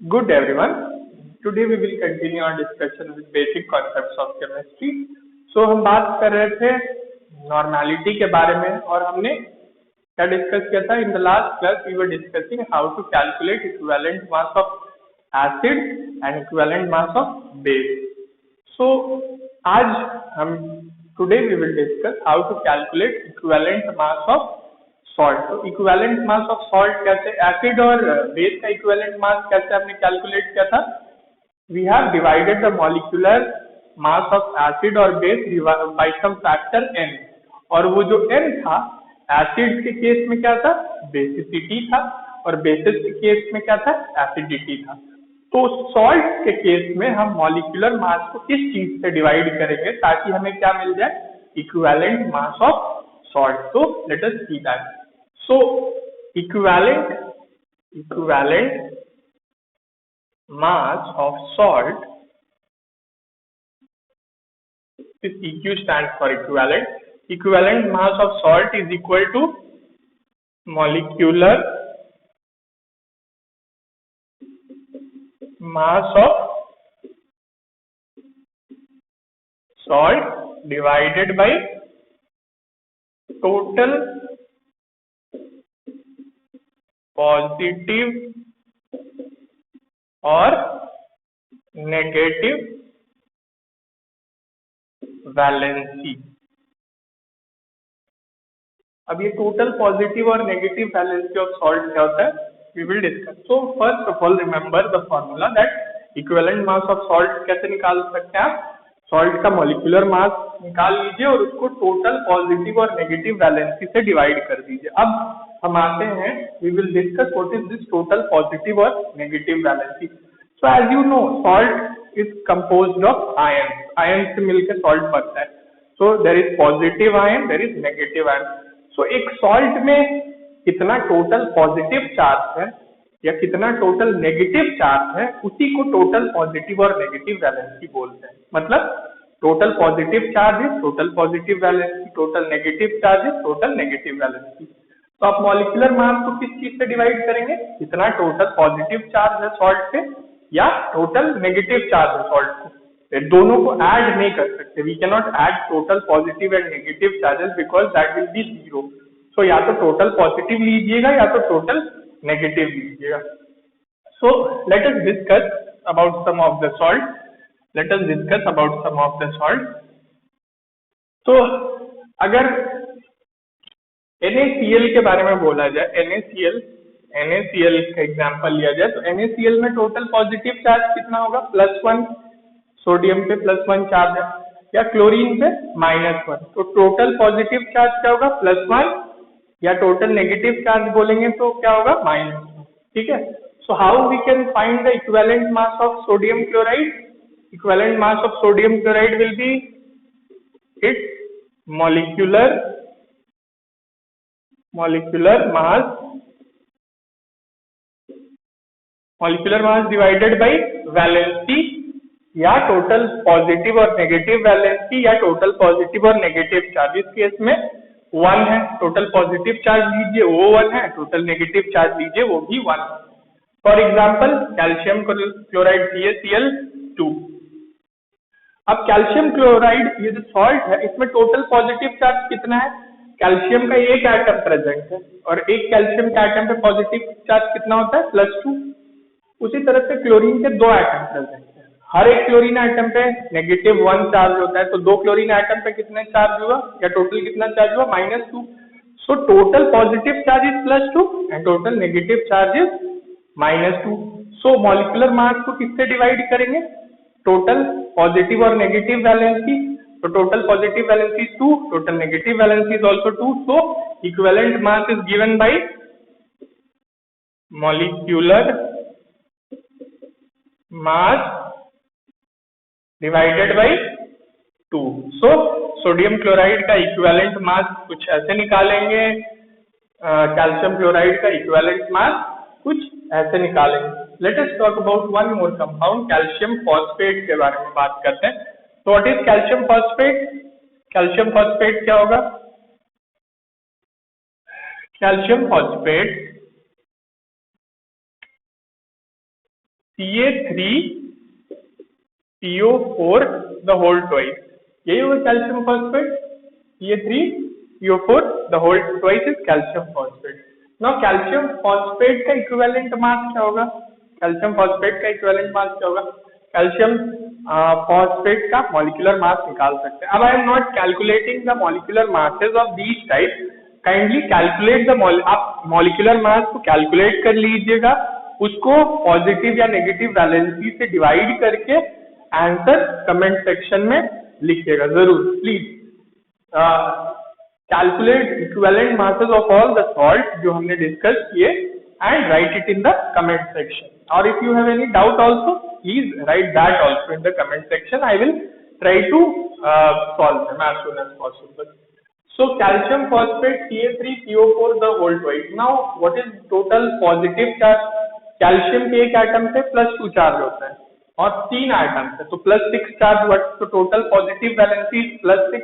Good everyone. Today we will continue our discussion with basic concepts of chemistry. हम बात कर रहे थे नॉर्मेलिटी के बारे में और हमने क्या डिस्कस किया था in the last class we were discussing how to calculate equivalent mass of acid and equivalent mass of base. आज हम today we will discuss how to calculate equivalent mass of salt. तो equivalent mass of salt कैसे, acid और base का equivalent mass कैसे हमने calculate किया था. We have divided the molecular mass of acid और base by some factor n, और वो जो n था एसिड के केस में क्या था, बेसिसिटी था, और बेसिस के केस में क्या था, एसिडिटी था. तो सॉल्ट के केस में हम मॉलिक्यूलर मास को किस चीज से डिवाइड करेंगे ताकि हमें क्या मिल जाए, इक्विवेलेंट मास ऑफ सॉल्ट. तो let us see that. So equivalent mass of salt, this EQ stands for equivalent. Equivalent mass of salt is equal to molecular mass of salt divided by total positive और negative valency. अब ये total positive और negative valency of salt क्या होता है, we will discuss. So first of all remember the formula that equivalent mass of salt कैसे निकाल सकते हैं आप. सॉल्ट का मॉलिक्यूलर मास निकाल लीजिए और उसको टोटल पॉजिटिव और नेगेटिव वैलेंसी से डिवाइड कर दीजिए. अब हम आते हैं, we will discuss what is this total positive और negative valency. So as you know salt is composed of ion. Ion से मिलकर सॉल्ट बनता है. So there is positive ion, there is negative ion. So एक salt में कितना total positive charge है या कितना टोटल नेगेटिव चार्ज है, उसी को टोटल पॉजिटिव और नेगेटिव वैलेंसी बोलते हैं. मतलब total positive charge is total positive valency, total negative charge is total negative valency. तो आप मॉलिक्यूलर मास को किस चीज से डिवाइड करेंगे, कितना टोटल पॉजिटिव चार्ज है सॉल्ट पे या टोटल नेगेटिव चार्ज है सॉल्ट पे. दोनों को ऐड नहीं कर सकते. We can not add total positive and negative charges because that will be zero. So या तो टोटल पॉजिटिव लीजिएगा या तो टोटल नेगेटिव लीजिएगा. So let us discuss about some of the salt. Let us discuss about some of the salt. तो अगर NaCl के बारे में बोला जाए, NaCl का एग्जांपल लिया जाए तो NaCl में टोटल पॉजिटिव चार्ज कितना होगा, +1. सोडियम पे +1 चार्ज है, या क्लोरीन पे -1. तो टोटल पॉजिटिव चार्ज क्या होगा, +1, या टोटल नेगेटिव चार्ज बोलेंगे तो क्या होगा, -1. ठीक है. So how we can find the equivalent mass of sodium chloride. Equivalent mass of sodium chloride will be its molecular mass divided by valency, या टोटल पॉजिटिव और नेगेटिव वैलेंसी, या total positive और नेगेटिव चार्ज. इस case में 1 है, total positive charge लीजिए वो 1 है, टोटल नेगेटिव चार्ज लीजिए वो भी 1 है. For example calcium chloride CaCl2. अब कैल्शियम क्लोराइड ये जो सॉल्ट है इसमें टोटल पॉजिटिव चार्ज कितना है, कैल्शियम का एक एटम प्रेजेंट है और एक कैल्शियम के एटम पे पॉजिटिव चार्ज कितना होता है, +2. उसी तरह से क्लोरीन के 2 एटम प्रेजेंट है, हर एक क्लोरीन एटम पे -1 चार्ज होता है. तो 2 क्लोरीन एटम पे कितना चार्ज हुआ या टोटल कितना चार्ज हुआ, -2. So total positive charge is +2 and total negative charge is -2. So molecular mass को किससे डिवाइड करेंगे, टोटल पॉजिटिव और नेगेटिव वैलेंसी. तो total positive valency is 2, total negative valency is also 2. So equivalent mass is given by molecular mass divided by 2. So sodium chloride का equivalent मास कुछ ऐसे निकालेंगे, calcium chloride का इक्विवेलेंट मास कुछ ऐसे निकालेंगे. Let us talk about one more compound, calcium phosphate के बारे में बात करते हैं. तो what is calcium phosphate. Calcium phosphate क्या होगा, calcium phosphate CA3PO4 the whole twice, यही होगा calcium phosphate. CA3PO4 the whole twice is calcium phosphate। Now calcium phosphate का इक्विवेलेंट मास क्या होगा? कैल्शियम फॉस्फेट का इक्विवेलेंट मास क्या होगा? कैल्शियम फॉस्फेट का मॉलिक्यूलर मास निकाल सकते हैं। अब I am not calculating the molecular masses of these type, kindly calculate the आप मॉलिक्यूलर मास को कैलकुलेट कर लीजिएगा, उसको पॉजिटिव या नेगेटिव वैलेंसी से डिवाइड करके आंसर कमेंट सेक्शन में लिखिएगा जरूर please. Calculate equivalent masses of all the salt जो हमने डिस्कस किए and write it in the comment section, or if you have any doubt also please write that also in the comment section. I will try to solve them as soon as possible. So calcium phosphate CA3PO4 the whole twice. Now what is total positive charge? Calcium के एक atom पे +2 charge होता है और 3 atom है तो +6 charge हुआ, तो total positive valency +6,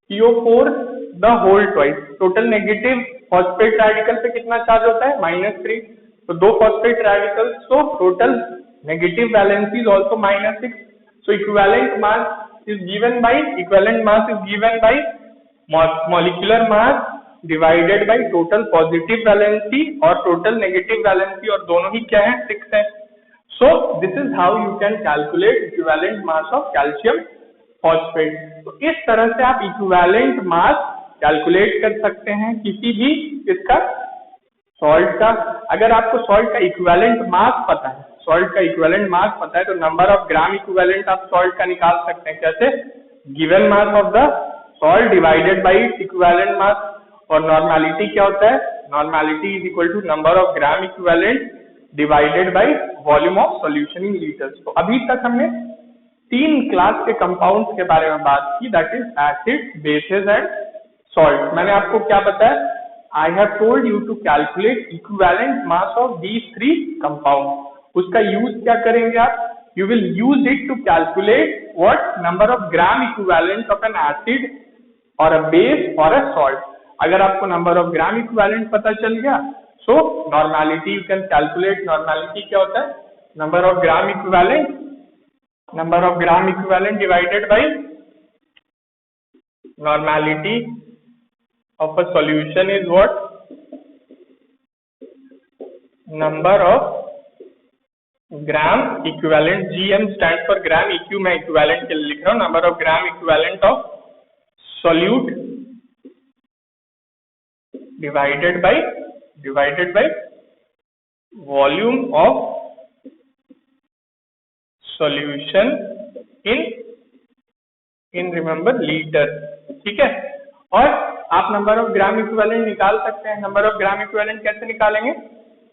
PO4 the whole twice. Total negative phosphate radical पे कितना चार्ज होता है? -3, तो 2 फॉस्फेट रेडिकल्स, तो total negative valency is also -6। So equivalent mass is given by molecular mass divided by total positive valency और total negative valency, और दोनों ही क्या है? 6 है। So this is how you can calculate equivalent mass of calcium phosphate. तो इस तरह से आप इक्विवेलेंट मास कैलकुलेट कर सकते हैं किसी भी इसका सॉल्ट का। अगर आपको सॉल्ट का इक्विवेलेंट मास पता है, तो नंबर ऑफ ग्राम इक्विवेलेंट आप सॉल्ट का निकाल सकते हैं। कैसे? Given mass of the salt divided by its equivalent mass, और नॉर्मेलिटी क्या होता है? Normality is equal to number of gram equivalent divided by volume of solution in litres. तो अभी तक हमने 3 क्लास के कंपाउंड्स के बारे में बात की, that is acid, bases and salt. मैंने आपको क्या बताया? I have told you to calculate equivalent mass of these 3 compound. उसका यूज क्या करेंगे आप? You will use it to calculate what number of gram equivalent of an acid और a base और अ सॉल्ट। अगर आपको नंबर ऑफ ग्राम इक्विवेलेंट पता चल गया, so normality you can calculate. Normality क्या होता है? Number of gram equivalent divided by normality of a solution is what? Number of gram equivalent। GM stands for gram, EQ मैं equivalent के लिए लिख रहा हूँ। number of gram equivalent of solute divided by volume of solution in remember liter। ठीक है, और आप नंबर ऑफ ग्राम इक्विवेलेंट निकाल सकते हैं। नंबर ऑफ ग्राम इक्विवेलेंट कैसे निकालेंगे?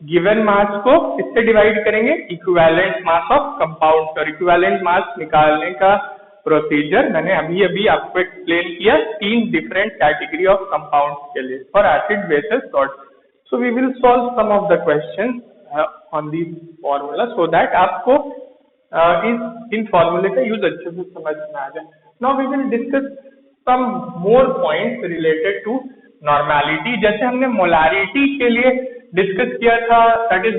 गिवन मास को इससे डिवाइड करेंगे इक्विवेलेंट मास ऑफ कंपाउंड, और इक्विवेलेंट मास निकालने का प्रोसीजर मैंने अभी आपको एक्सप्लेन किया 3 डिफरेंट कैटेगरी ऑफ कंपाउंड्स के लिए, for acid, bases, salt. So we will solve some of the questions on this formula so that आपको इन फॉर्मूले का यूज अच्छे से समझ में आ जाए। Now we will discuss some more points related to normality। जैसे हमने मोलारिटी के लिए डिस्कस किया था, that is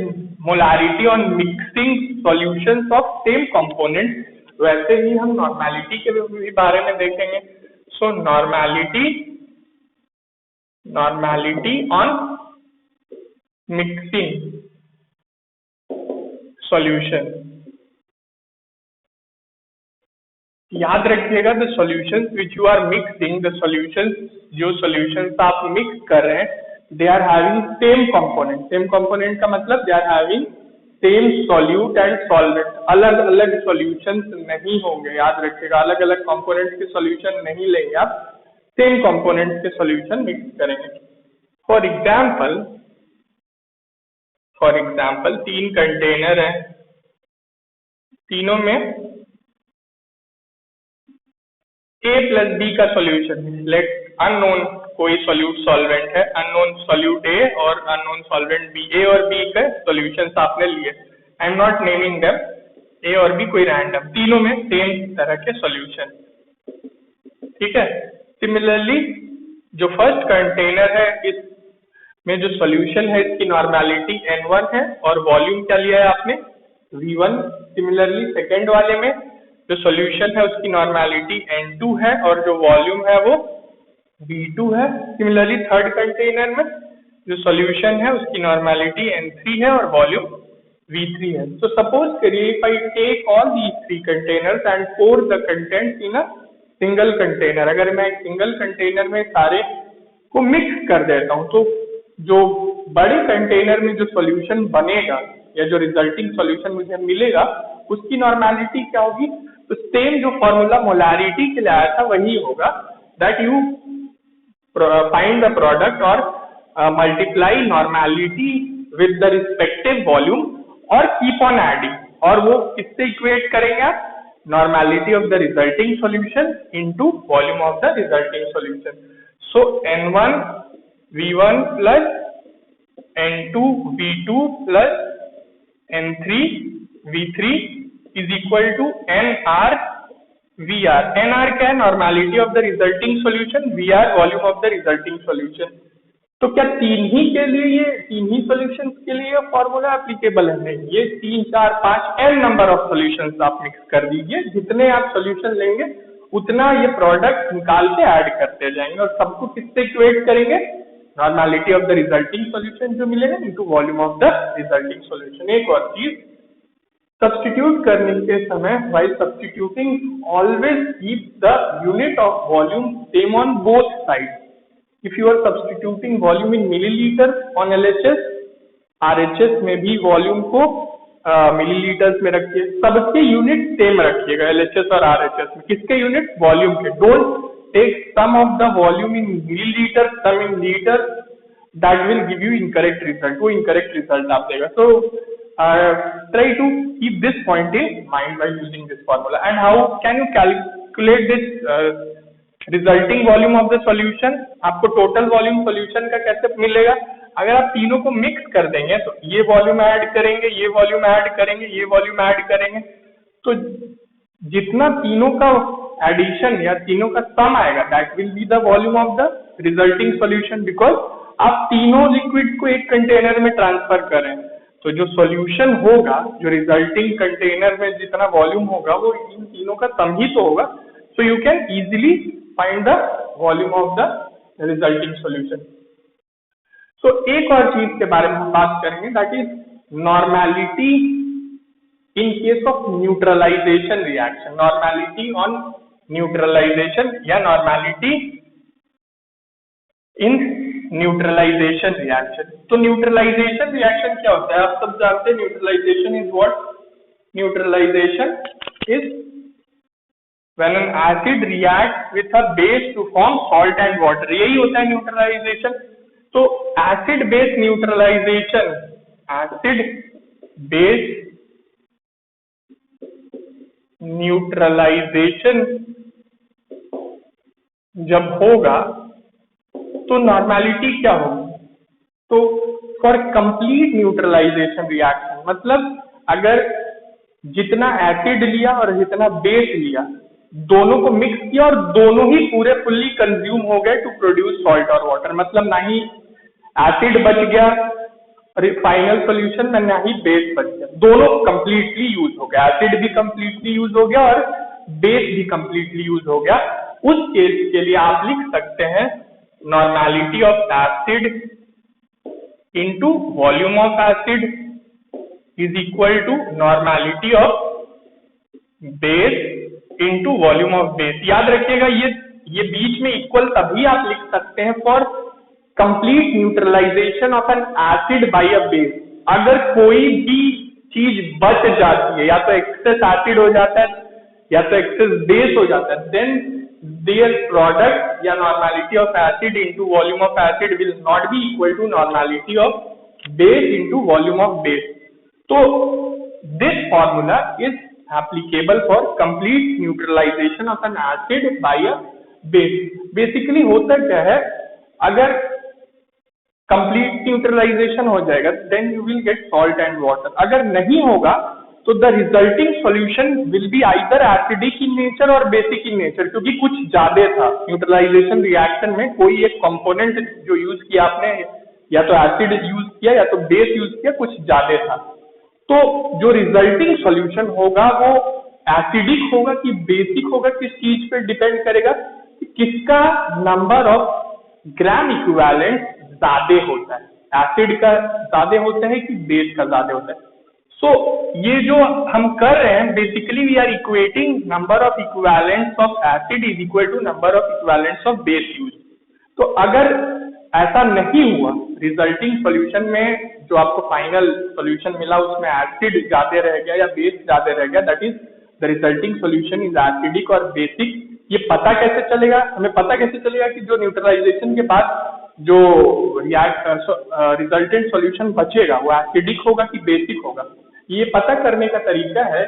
molarity on mixing solutions of same components, वैसे ही हम नॉर्मेलिटी के भी बारे में देखेंगे। So normality on mixing solution. याद रखिएगा the solutions which you are mixing, the solutions जो सॉल्यूशंस आप मिक्स कर रहे हैं, they are having same component. Same component का मतलब they are having same solute and solvent. अलग अलग सॉल्यूशंस नहीं होंगे, याद रखिएगा, अलग अलग कंपोनेंट्स के सॉल्यूशन नहीं लेंगे आप, सेम कंपोनेंट्स के सॉल्यूशन मिक्स करेंगे। फॉर एग्जाम्पल 3 कंटेनर है, तीनों में A प्लस B का सॉल्यूशन है। लेट अननोन कोई सॉल्यूट सॉल्वेंट है, अननोन सॉल्यूट A और अननोन सॉल्वेंट B। A और B के सॉल्यूशंस आपने लिए, I am not naming them, A और B कोई रैंडम, तीनों में सेम तरह के सॉल्यूशन। ठीक है, सिमिलरली जो फर्स्ट कंटेनर है, इसमें जो सॉल्यूशन है इसकी नॉर्मेलिटी N1 है और वॉल्यूम क्या लिया है आपने? V1। सिमिलरली सेकेंड वाले में जो सॉल्यूशन है उसकी नॉर्मेलिटी N2 है और जो वॉल्यूम है वो V2 है। सिमिलरली थर्ड कंटेनर में जो सॉल्यूशन है उसकी नॉर्मेलिटी N3 है और वॉल्यूम V3 है। तो सपोज करिए if I take all these three containers and pour the content in a single container, अगर मैं एक सिंगल कंटेनर में सारे को मिक्स कर देता हूँ तो जो बड़े कंटेनर में जो सॉल्यूशन बनेगा या जो रिजल्टिंग सॉल्यूशन मुझे मिलेगा उसकी नॉर्मेलिटी क्या होगी? तो सेम जो फॉर्मूला मोलारिटी के लिए आया था वही होगा, that you find the product और multiply normality with the respective volume और कीप ऑन एडिंग, और वो किससे इक्वेट करेंगे आप? Normality of the resulting solution into volume of the resulting solution. So N1 V1 plus N2 V2 plus N3 V3 is equal to NR VR। NR क्या है? Normality of the resulting solution, VR volume of the resulting solution. तो क्या तीन ही solutions के लिए formula applicable है? नहीं, ये 3 4 5 n नंबर ऑफ सॉल्यूशंस आप मिक्स कर दीजिए, जितने आप सॉल्यूशन लेंगे उतना ये प्रोडक्ट निकाल के ऐड करते जाएंगे और सबको किससे इक्वेट करेंगे? Normality of the resulting solution जो मिलेगा into volume of the resulting solution. एक और चीज, सब्स्टिट्यूट करने के समय while substituting always keep the unit of volume same on both side. If you are substituting volume in milliliters on LHS, RHS में भी वॉल्यूम को मिलीलीटर्स में रखिए, सबके यूनिट सेम रखिएगा LHS और RHS में। किसके यूनिट? वॉल्यूम के। Don't take some of the volume in millilitre, some in litre, that will give you incorrect result, वो इनकरेक्ट रिजल्ट आप देगा। So try to keep this point in mind by using this formula. And how can you calculate this resulting volume of the solution? आपको total volume solution का कैसे मिलेगा? अगर आप तीनों को मिक्स कर देंगे तो ये वॉल्यूम ऐड करेंगे, ये वॉल्यूम ऐड करेंगे, ये वॉल्यूम ऐड करेंगे, तो जितना तीनों का एडिशन या तीनों का सम आएगा that will be the volume of the resulting solution, because आप तीनों लिक्विड को एक कंटेनर में ट्रांसफर करें तो जो सॉल्यूशन होगा, जो रिजल्टिंग कंटेनर में जितना वॉल्यूम होगा वो इन तीनों का सम ही तो होगा। So you can easily find the volume of the resulting solution. So एक और चीज के बारे में हम बात करेंगे, that is normality in case of neutralization reaction, normality on neutralization या normality in neutralization reaction। तो neutralization reaction क्या होता है? आप सब जानते हैं neutralization is what? Neutralization is when an acid reacts with a base to form salt and water, यही होता है न्यूट्रलाइजेशन। तो acid base neutralization, acid base neutralization जब होगा तो नॉर्मेलिटी क्या होगी? तो फॉर कंप्लीट न्यूट्रलाइजेशन रिएक्शन, मतलब अगर जितना एसिड लिया और जितना बेस लिया दोनों को मिक्स किया और दोनों ही पूरे फुल्ली कंज्यूम हो गए टू प्रोड्यूस सॉल्ट और वाटर, मतलब ना ही एसिड बच गया फाइनल सॉल्यूशन में, ना ही बेस बच गया, दोनों कंप्लीटली यूज हो गया, एसिड भी कंप्लीटली यूज हो गया और बेस भी कंप्लीटली यूज हो गया। उस केस के लिए आप लिख सकते हैं normality of acid into volume of acid is equal to normality of base into volume of base. याद रखिएगा ये बीच में इक्वल तभी आप लिख सकते हैं for complete neutralization of an acid by a base. अगर कोई भी चीज बच जाती है, या तो एक्सेस एसिड हो जाता है या तो एक्सेस बेस हो जाता है, देन देयर प्रोडक्ट या normality of acid into volume of acid will not be equal to normality of base into volume of base. तो this formula is applicable for complete neutralization of an acid by a base। Basically होता क्या है, अगर complete neutralization हो जाएगा then you will get salt and water, अगर नहीं होगा तो the resulting solution will be either acidic in nature or basic in nature, क्योंकि कुछ ज्यादा था न्यूट्रलाइजेशन रिएक्शन में, कोई एक कंपोनेंट जो यूज किया आपने या तो एसिड यूज किया या तो बेस यूज किया, कुछ ज्यादा था। तो जो रिजल्टिंग सॉल्यूशन होगा वो एसिडिक होगा कि बेसिक होगा, किस चीज पे डिपेंड करेगा कि किसका नंबर ऑफ ग्राम इक्विवेलेंट ज्यादा होता है, एसिड का ज्यादा होता है कि बेस का ज्यादा होता है। सो ये जो हम कर रहे हैं basically we are equating number of equivalents of acid is equal to number of equivalents of base use. तो अगर ऐसा नहीं हुआ, रिजल्टिंग सॉल्यूशन में जो आपको फाइनल सॉल्यूशन मिला उसमें एसिड ज्यादा रह गया या बेस ज्यादा रह गया, that is the resulting solution is acidic और बेसिक। ये पता कैसे चलेगा, हमें पता कैसे चलेगा कि जो न्यूट्रलाइजेशन के बाद जो रिजल्टेंट सॉल्यूशन बचेगा वो एसिडिक होगा कि बेसिक होगा। ये पता करने का तरीका है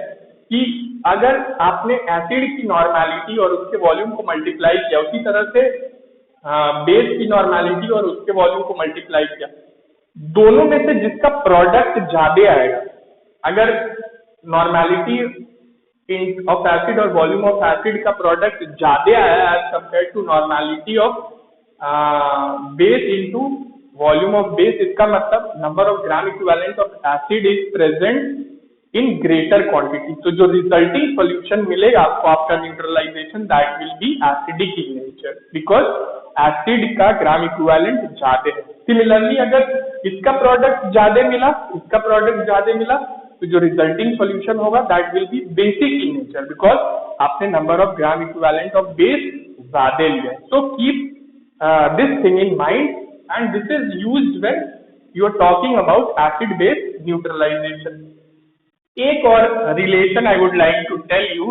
कि अगर आपने एसिड की नॉर्मेलिटी और उसके वॉल्यूम को मल्टीप्लाई किया, उसी तरह से बेस की नॉर्मेलिटी और उसके वॉल्यूम को मल्टीप्लाई किया, दोनों में से जिसका प्रोडक्ट ज्यादा आएगा, अगर नॉर्मेलिटी ऑफ एसिड और वॉल्यूम ऑफ एसिड का प्रोडक्ट ज्यादा आया as compare to normality of base into volume of base, इसका मतलब number of gram equivalent of acid is present in greater quantity. तो जो रिजल्टिंग सॉल्यूशन मिलेगा आपको after neutralization that will be acidic in nature because acid का gram equivalent ज्यादा है। Similarly अगर इसका प्रोडक्ट ज्यादा मिला, इसका प्रोडक्ट ज्यादा मिला, तो जो रिजल्टिंग सॉल्यूशन होगा that will be basic in nature because आपने number of gram equivalent of base ज्यादा लिया है। So keep this thing in mind and this is used when you are talking about acid base neutralization. एक और relation I would like to tell you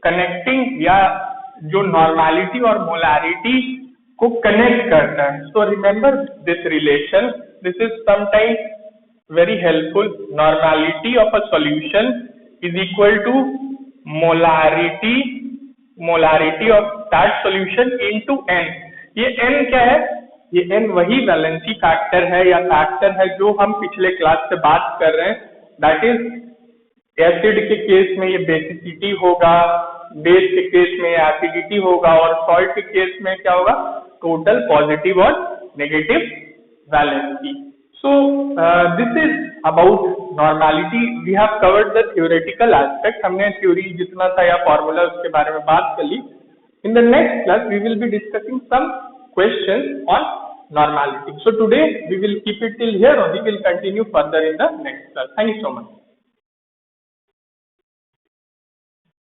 connecting या जो normality और molarity को connect करता है। So remember this relation, this is sometimes very helpful. Normality of a solution is equal to molarity of that solution into n. ये n क्या है? ये n वही वैलेंसी फैक्टर है या फैक्टर है जो हम पिछले क्लास से बात कर रहे हैं, दैट इज एसिड के केस में ये बेसिसिटी होगा, बेस के केस में एसिडिटी होगा और सॉल्ट के केस में क्या होगा? टोटल पॉजिटिव और negative valency. So this is about normality. We have covered the theoretical aspect. हमने थ्योरी जितना था या फॉर्मूला उसके बारे में बात कर ली। In the next class, we will be discussing some questions on normality. So today we will keep it till here only. We will continue further in the next class. Thank you so much.